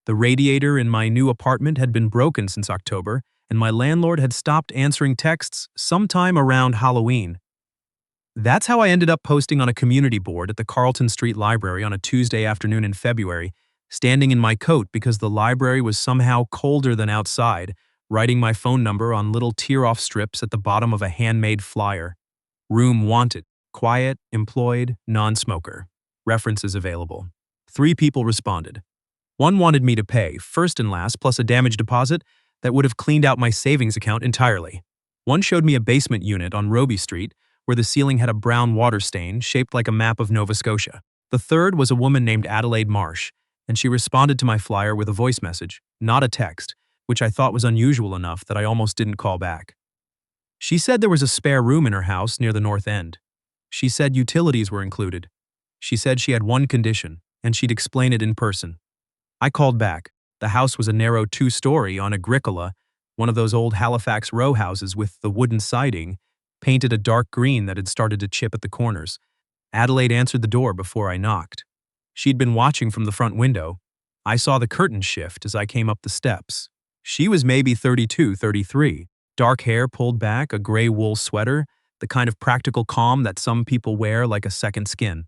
The radiator in my new apartment had been broken since October, and my landlord had stopped answering texts sometime around Halloween. That's how I ended up posting on a community board at the Carlton Street Library on a Tuesday afternoon in February, standing in my coat because the library was somehow colder than outside, writing my phone number on little tear-off strips at the bottom of a handmade flyer. Room wanted. Quiet, employed, non-smoker. References available. 3 people responded. One wanted me to pay, first and last, plus a damage deposit that would have cleaned out my savings account entirely. One showed me a basement unit on Roby Street, where the ceiling had a brown water stain shaped like a map of Nova Scotia. The third was a woman named Adelaide Marsh, and she responded to my flyer with a voice message, not a text, which I thought was unusual enough that I almost didn't call back. She said there was a spare room in her house near the north end. She said utilities were included. She said she had one condition, and she'd explain it in person. I called back. The house was a narrow 2-story on Agricola, one of those old Halifax row houses with the wooden siding, painted a dark green that had started to chip at the corners. Adelaide answered the door before I knocked. She'd been watching from the front window. I saw the curtain shift as I came up the steps. She was maybe 32, 33. Dark hair pulled back, a gray wool sweater, the kind of practical calm that some people wear like a second skin.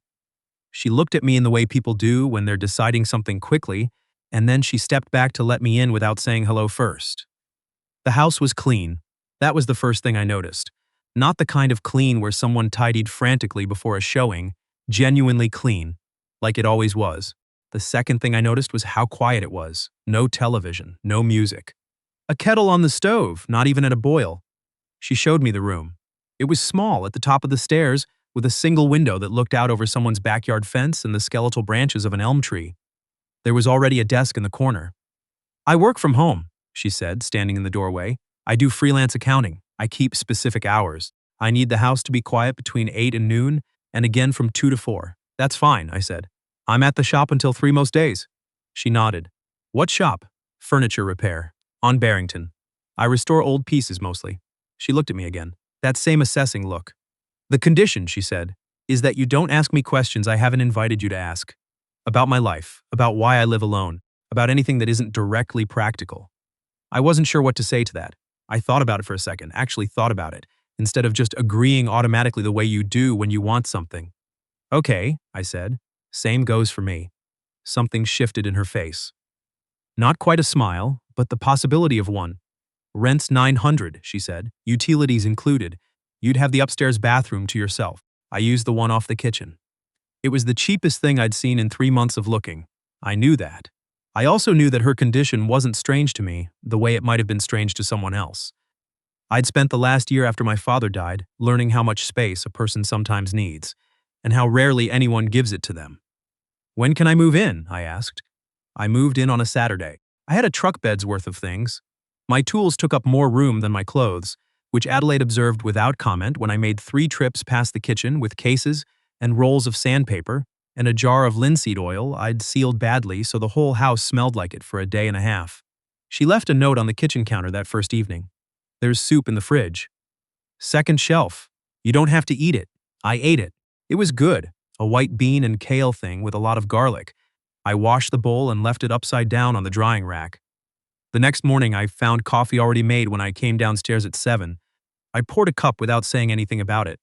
She looked at me in the way people do when they're deciding something quickly, and then she stepped back to let me in without saying hello first. The house was clean. That was the first thing I noticed. Not the kind of clean where someone tidied frantically before a showing, genuinely clean, like it always was. The second thing I noticed was how quiet it was. No television, no music. A kettle on the stove, not even at a boil. She showed me the room. It was small at the top of the stairs, with a single window that looked out over someone's backyard fence and the skeletal branches of an elm tree. There was already a desk in the corner. "I work from home," she said, standing in the doorway. "I do freelance accounting. I keep specific hours. I need the house to be quiet between 8 and noon, and again from 2 to 4. "That's fine," I said. "I'm at the shop until 3 most days." She nodded. "What shop?" "Furniture repair. On Barrington. I restore old pieces mostly." She looked at me again. That same assessing look. "The condition," she said, "is that you don't ask me questions I haven't invited you to ask. About my life, about why I live alone, about anything that isn't directly practical." I wasn't sure what to say to that. I thought about it for a second, actually thought about it, instead of just agreeing automatically the way you do when you want something. "Okay," I said. "Same goes for me." Something shifted in her face. Not quite a smile, but the possibility of one. "Rent's $900, she said, "utilities included. You'd have the upstairs bathroom to yourself. I used the one off the kitchen." It was the cheapest thing I'd seen in 3 months of looking. I knew that. I also knew that her condition wasn't strange to me, the way it might have been strange to someone else. I'd spent the last year after my father died learning how much space a person sometimes needs, and how rarely anyone gives it to them. "When can I move in?" I asked. I moved in on a Saturday. I had a truck bed's worth of things. My tools took up more room than my clothes, which Adelaide observed without comment when I made 3 trips past the kitchen with cases and rolls of sandpaper and a jar of linseed oil I'd sealed badly so the whole house smelled like it for a day and a half. She left a note on the kitchen counter that first evening. "There's soup in the fridge. Second shelf. You don't have to eat it." I ate it. It was good, a white bean and kale thing with a lot of garlic. I washed the bowl and left it upside down on the drying rack. The next morning I found coffee already made when I came downstairs at 7. I poured a cup without saying anything about it.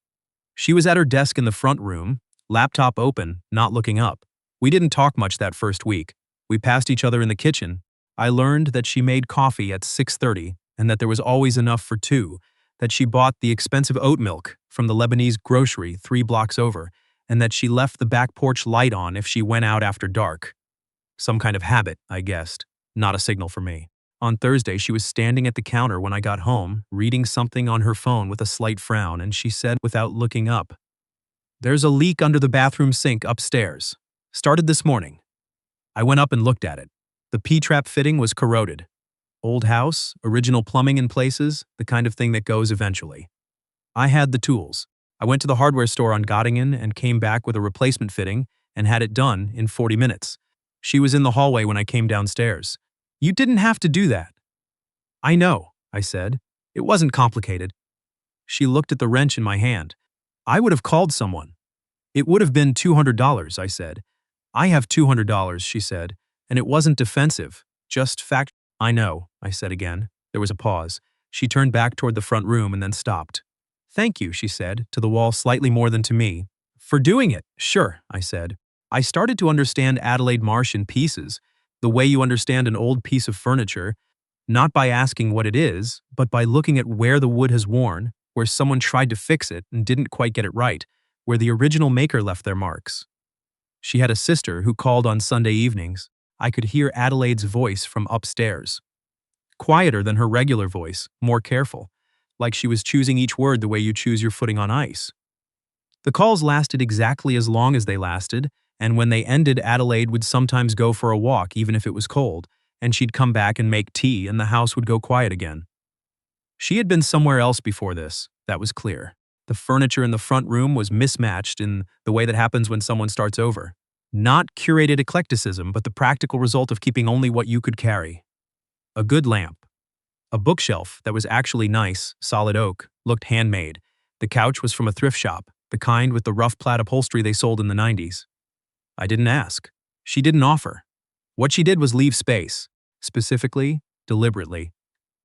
She was at her desk in the front room, laptop open, not looking up. We didn't talk much that first week. We passed each other in the kitchen. I learned that she made coffee at 6:30 and that there was always enough for 2, that she bought the expensive oat milk from the Lebanese grocery 3 blocks over, and that she left the back porch light on if she went out after dark. Some kind of habit, I guessed, not a signal for me. On Thursday, she was standing at the counter when I got home, reading something on her phone with a slight frown, and she said without looking up, "There's a leak under the bathroom sink upstairs. Started this morning." I went up and looked at it. The P-trap fitting was corroded. Old house, original plumbing in places, the kind of thing that goes eventually. I had the tools. I went to the hardware store on Gottingen and came back with a replacement fitting and had it done in 40 minutes. She was in the hallway when I came downstairs. "You didn't have to do that." "I know," I said. "It wasn't complicated." She looked at the wrench in my hand. "I would have called someone." "It would have been $200, I said. "I have $200, she said. And it wasn't defensive, just fact. I know, I said again. There was a pause. She turned back toward the front room and then stopped. Thank you, she said, to the wall slightly more than to me. For doing it. Sure, I said. I started to understand Adelaide Marsh in pieces, the way you understand an old piece of furniture, not by asking what it is, but by looking at where the wood has worn, where someone tried to fix it and didn't quite get it right, where the original maker left their marks. She had a sister who called on Sunday evenings. I could hear Adelaide's voice from upstairs. Quieter than her regular voice, more careful, like she was choosing each word the way you choose your footing on ice. The calls lasted exactly as long as they lasted, and when they ended, Adelaide would sometimes go for a walk even if it was cold, and she'd come back and make tea and the house would go quiet again. She had been somewhere else before this, that was clear. The furniture in the front room was mismatched in the way that happens when someone starts over. Not curated eclecticism, but the practical result of keeping only what you could carry. A good lamp. A bookshelf that was actually nice, solid oak, looked handmade. The couch was from a thrift shop, the kind with the rough plaid upholstery they sold in the 90s. I didn't ask. She didn't offer. What she did was leave space. Specifically, deliberately.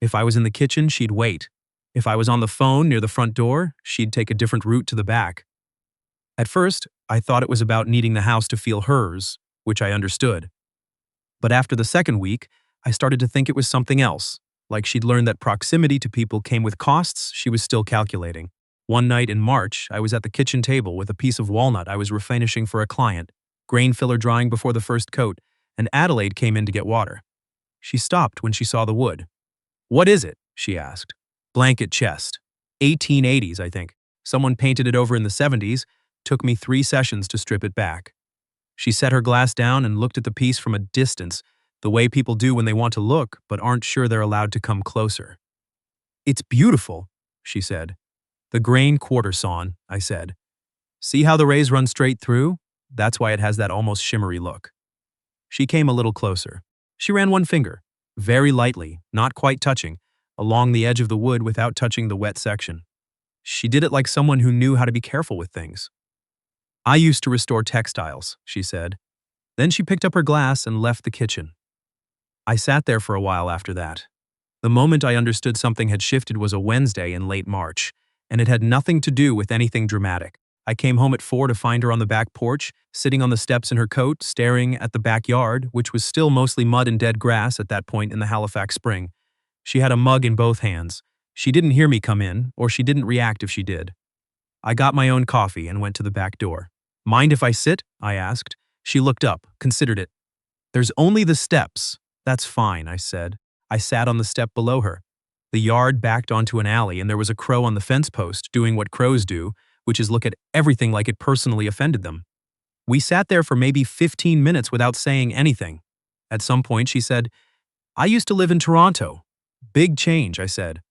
If I was in the kitchen, she'd wait. If I was on the phone near the front door, she'd take a different route to the back. At first, I thought it was about needing the house to feel hers, which I understood. But after the second week, I started to think it was something else, like she'd learned that proximity to people came with costs she was still calculating. One night in March, I was at the kitchen table with a piece of walnut I was refinishing for a client, grain filler drying before the first coat, and Adelaide came in to get water. She stopped when she saw the wood. "What is it?" she asked. "Blanket chest. 1880s, I think. Someone painted it over in the 70s. Took me 3 sessions to strip it back." She set her glass down and looked at the piece from a distance, the way people do when they want to look but aren't sure they're allowed to come closer. "It's beautiful," she said. "The grain quarter sawn," I said. "See how the rays run straight through? That's why it has that almost shimmery look." She came a little closer. She ran one finger, very lightly, not quite touching, along the edge of the wood without touching the wet section. She did it like someone who knew how to be careful with things. "I used to restore textiles," she said. Then she picked up her glass and left the kitchen. I sat there for a while after that. The moment I understood something had shifted was a Wednesday in late March, and it had nothing to do with anything dramatic. I came home at 4 to find her on the back porch, sitting on the steps in her coat, staring at the backyard, which was still mostly mud and dead grass at that point in the Halifax spring. She had a mug in both hands. She didn't hear me come in, or she didn't react if she did. I got my own coffee and went to the back door. "Mind if I sit?" I asked. She looked up, considered it. "There's only the steps." "That's fine," I said. I sat on the step below her. The yard backed onto an alley and there was a crow on the fence post doing what crows do, which is look at everything like it personally offended them. We sat there for maybe 15 minutes without saying anything. At some point she said, "I used to live in Toronto." "Big change," I said.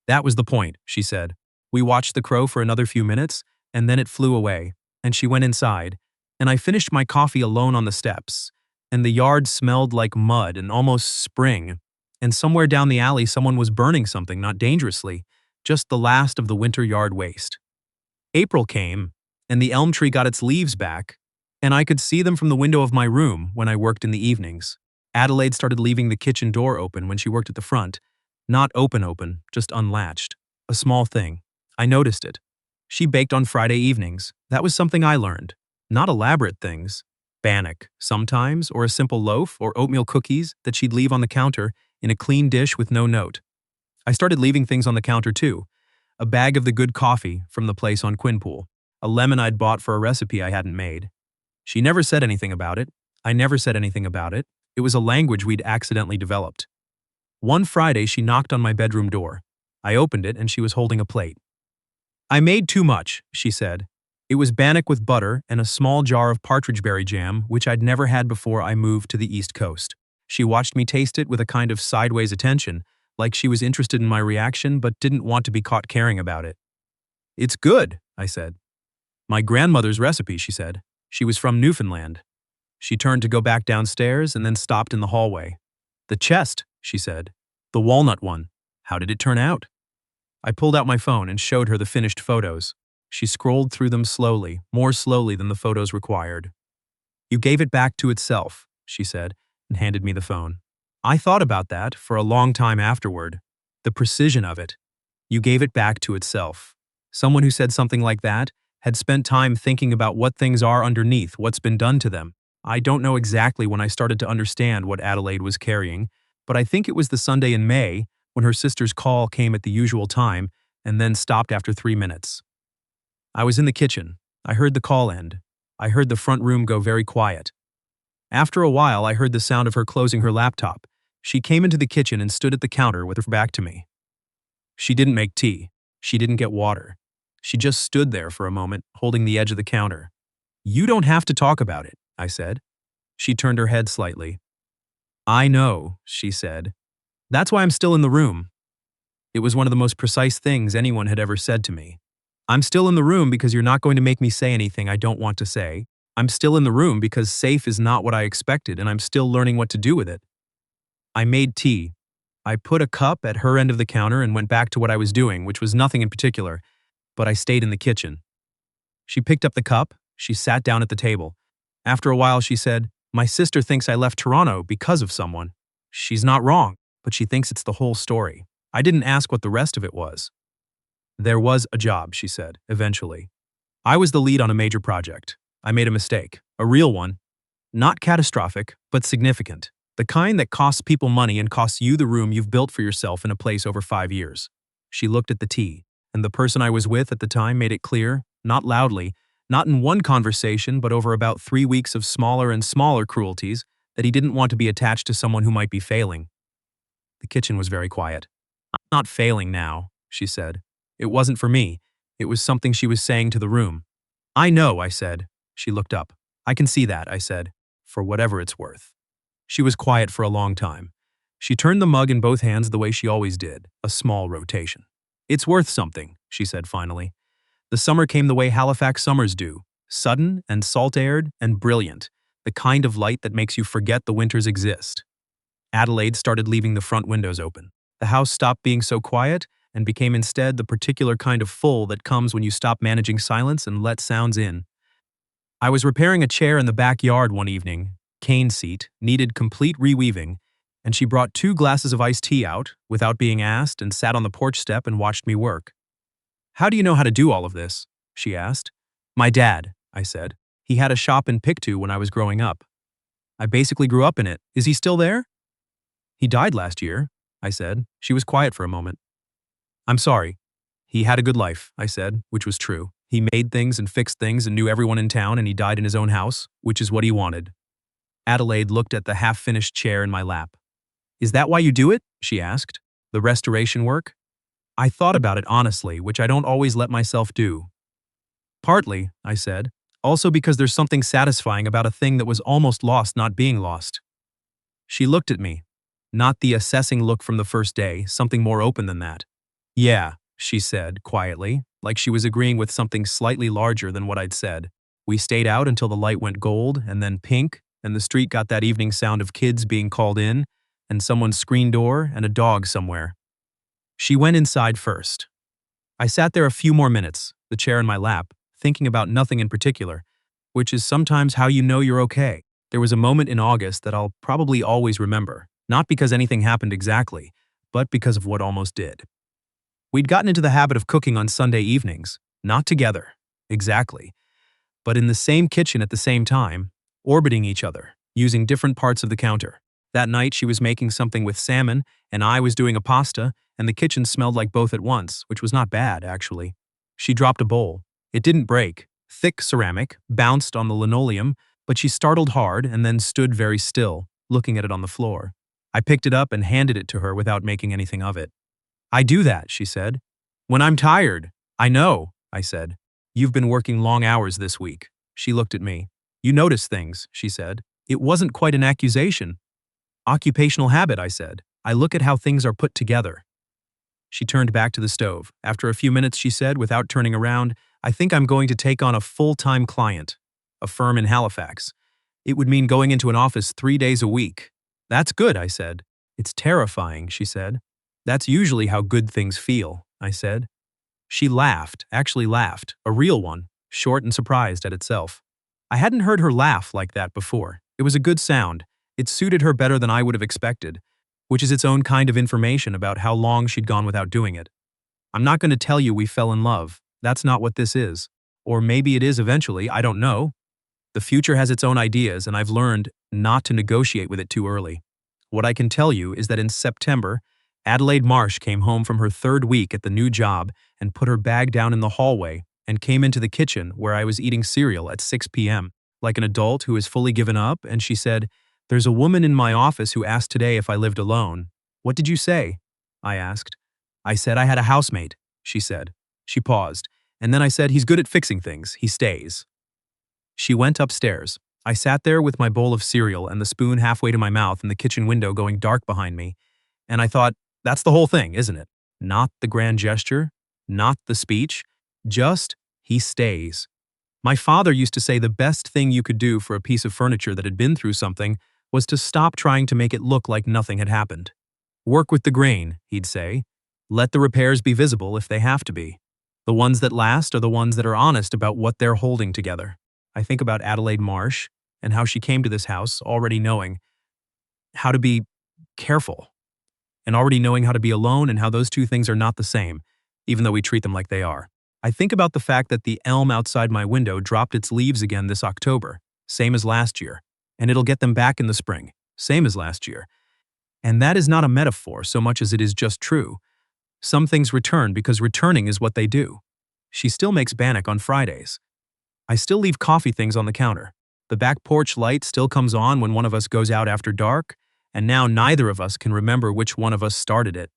"That was the point," she said. We watched the crow for another few minutes, and then it flew away, and she went inside, and I finished my coffee alone on the steps, and the yard smelled like mud and almost spring, and somewhere down the alley someone was burning something, not dangerously, just the last of the winter yard waste. April came, and the elm tree got its leaves back, and I could see them from the window of my room when I worked in the evenings. Adelaide started leaving the kitchen door open when she worked at the front. Not open, just unlatched. A small thing. I noticed it. She baked on Friday evenings. That was something I learned. Not elaborate things. Bannock, sometimes, or a simple loaf or oatmeal cookies that she'd leave on the counter in a clean dish with no note. I started leaving things on the counter too. A bag of the good coffee from the place on Quinpool. A lemon I'd bought for a recipe I hadn't made. She never said anything about it. I never said anything about it. It was a language we'd accidentally developed. One Friday, she knocked on my bedroom door. I opened it and she was holding a plate. "I made too much," she said. It was bannock with butter and a small jar of partridge berry jam, which I'd never had before I moved to the East Coast. She watched me taste it with a kind of sideways attention, like she was interested in my reaction but didn't want to be caught caring about it. "It's good," I said. "My grandmother's recipe," she said. She was from Newfoundland. She turned to go back downstairs and then stopped in the hallway. "The chest," she said. "The walnut one. How did it turn out?" I pulled out my phone and showed her the finished photos. She scrolled through them slowly, more slowly than the photos required. "You gave it back to itself," she said. and handed me the phone. I thought about that for a long time afterward. The precision of it. You gave it back to itself. Someone who said something like that had spent time thinking about what things are underneath, what's been done to them. I don't know exactly when I started to understand what Adelaide was carrying, but I think it was the Sunday in May when her sister's call came at the usual time and then stopped after 3 minutes. I was in the kitchen. I heard the call end. I heard the front room go very quiet. After a while, I heard the sound of her closing her laptop. She came into the kitchen and stood at the counter with her back to me. She didn't make tea. She didn't get water. She just stood there for a moment, holding the edge of the counter. "You don't have to talk about it," I said. She turned her head slightly. "I know," she said. "That's why I'm still in the room." It was one of the most precise things anyone had ever said to me. I'm still in the room because you're not going to make me say anything I don't want to say. I'm still in the room because safe is not what I expected and I'm still learning what to do with it. I made tea. I put a cup at her end of the counter and went back to what I was doing, which was nothing in particular, but I stayed in the kitchen. She picked up the cup. She sat down at the table. After a while, she said, "My sister thinks I left Toronto because of someone. She's not wrong, but she thinks it's the whole story." I didn't ask what the rest of it was. "There was a job," she said, eventually. "I was the lead on a major project. I made a mistake. A real one. Not catastrophic, but significant. The kind that costs people money and costs you the room you've built for yourself in a place over 5 years." She looked at the tea, and the person I was with at the time made it clear, not loudly, not in one conversation, but over about 3 weeks of smaller and smaller cruelties, that he didn't want to be attached to someone who might be failing. The kitchen was very quiet. "I'm not failing now," she said. It wasn't for me. It was something she was saying to the room. "I know," I said. She looked up. "I can see that," I said, "for whatever it's worth." She was quiet for a long time. She turned the mug in both hands the way she always did, a small rotation. "It's worth something," she said finally. "The summer came the way Halifax summers do, sudden and salt-aired and brilliant, the kind of light that makes you forget the winters exist." Adelaide started leaving the front windows open. The house stopped being so quiet and became instead the particular kind of full that comes when you stop managing silence and let sounds in. I was repairing a chair in the backyard one evening. Cane seat, needed complete reweaving, and she brought 2 glasses of iced tea out, without being asked, and sat on the porch step and watched me work. "How do you know how to do all of this?" she asked. "My dad," I said. "He had a shop in Pictou when I was growing up. I basically grew up in it. Is he still there?" "He died last year," I said. She was quiet for a moment. "I'm sorry." "He had a good life," I said, which was true. He made things and fixed things and knew everyone in town, and he died in his own house, which is what he wanted. Adelaide looked at the half-finished chair in my lap. "Is that why you do it?" she asked. "The restoration work?" I thought about it honestly, which I don't always let myself do. "Partly," I said. "Also because there's something satisfying about a thing that was almost lost not being lost." She looked at me. Not the assessing look from the first day, something more open than that. "Yeah," she said, quietly, like she was agreeing with something slightly larger than what I'd said. "We stayed out until the light went gold, and then pink, and the street got that evening sound of kids being called in, and someone's screen door, and a dog somewhere." She went inside first. I sat there a few more minutes, the chair in my lap, thinking about nothing in particular, which is sometimes how you know you're okay. There was a moment in August that I'll probably always remember, not because anything happened exactly, but because of what almost did. We'd gotten into the habit of cooking on Sunday evenings, not together, exactly, but in the same kitchen at the same time, orbiting each other, using different parts of the counter. That night she was making something with salmon, and I was doing a pasta, and the kitchen smelled like both at once, which was not bad, actually. She dropped a bowl. It didn't break. Thick ceramic, bounced on the linoleum, but she startled hard and then stood very still, looking at it on the floor. I picked it up and handed it to her without making anything of it. "I do that," she said. "When I'm tired." "I know," I said. "You've been working long hours this week." She looked at me. "You notice things," she said. It wasn't quite an accusation. "Occupational habit," I said. "I look at how things are put together." She turned back to the stove. After a few minutes, she said, without turning around, "I think I'm going to take on a full-time client. A firm in Halifax. It would mean going into an office 3 days a week." "That's good," I said. "It's terrifying," she said. "That's usually how good things feel," I said. She laughed, actually laughed, a real one, short and surprised at itself. I hadn't heard her laugh like that before. It was a good sound, It suited her better than I would have expected, which is its own kind of information about how long she'd gone without doing it. I'm not going to tell you we fell in love. That's not what this is. Or maybe it is eventually, I don't know. The future has its own ideas, and I've learned not to negotiate with it too early. What I can tell you is that in September, Adelaide Marsh came home from her third week at the new job and put her bag down in the hallway and came into the kitchen where I was eating cereal at 6 p.m. like an adult who is fully given up, and she said, "There's a woman in my office who asked today if I lived alone." "What did you say?" I asked. "I said I had a housemate," she said. She paused, and then I said, "He's good at fixing things. He stays." She went upstairs. I sat there with my bowl of cereal and the spoon halfway to my mouth and the kitchen window going dark behind me, and I thought, that's the whole thing, isn't it? Not the grand gesture, not the speech, just he stays. My father used to say the best thing you could do for a piece of furniture that had been through something was to stop trying to make it look like nothing had happened. Work with the grain, he'd say. Let the repairs be visible if they have to be. The ones that last are the ones that are honest about what they're holding together. I think about Adelaide Marsh and how she came to this house already knowing how to be careful and already knowing how to be alone, and how those two things are not the same, even though we treat them like they are. I think about the fact that the elm outside my window dropped its leaves again this October, same as last year, and it'll get them back in the spring, same as last year. And that is not a metaphor so much as it is just true. Some things return because returning is what they do. She still makes bannock on Fridays. I still leave coffee things on the counter. The back porch light still comes on when one of us goes out after dark, and now neither of us can remember which one of us started it.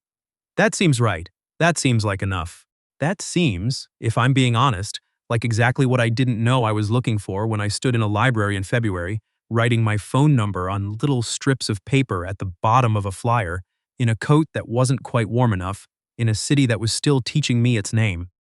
That seems right. That seems like enough. That seems, if I'm being honest, like exactly what I didn't know I was looking for when I stood in a library in February, writing my phone number on little strips of paper at the bottom of a flyer, in a coat that wasn't quite warm enough, in a city that was still teaching me its name.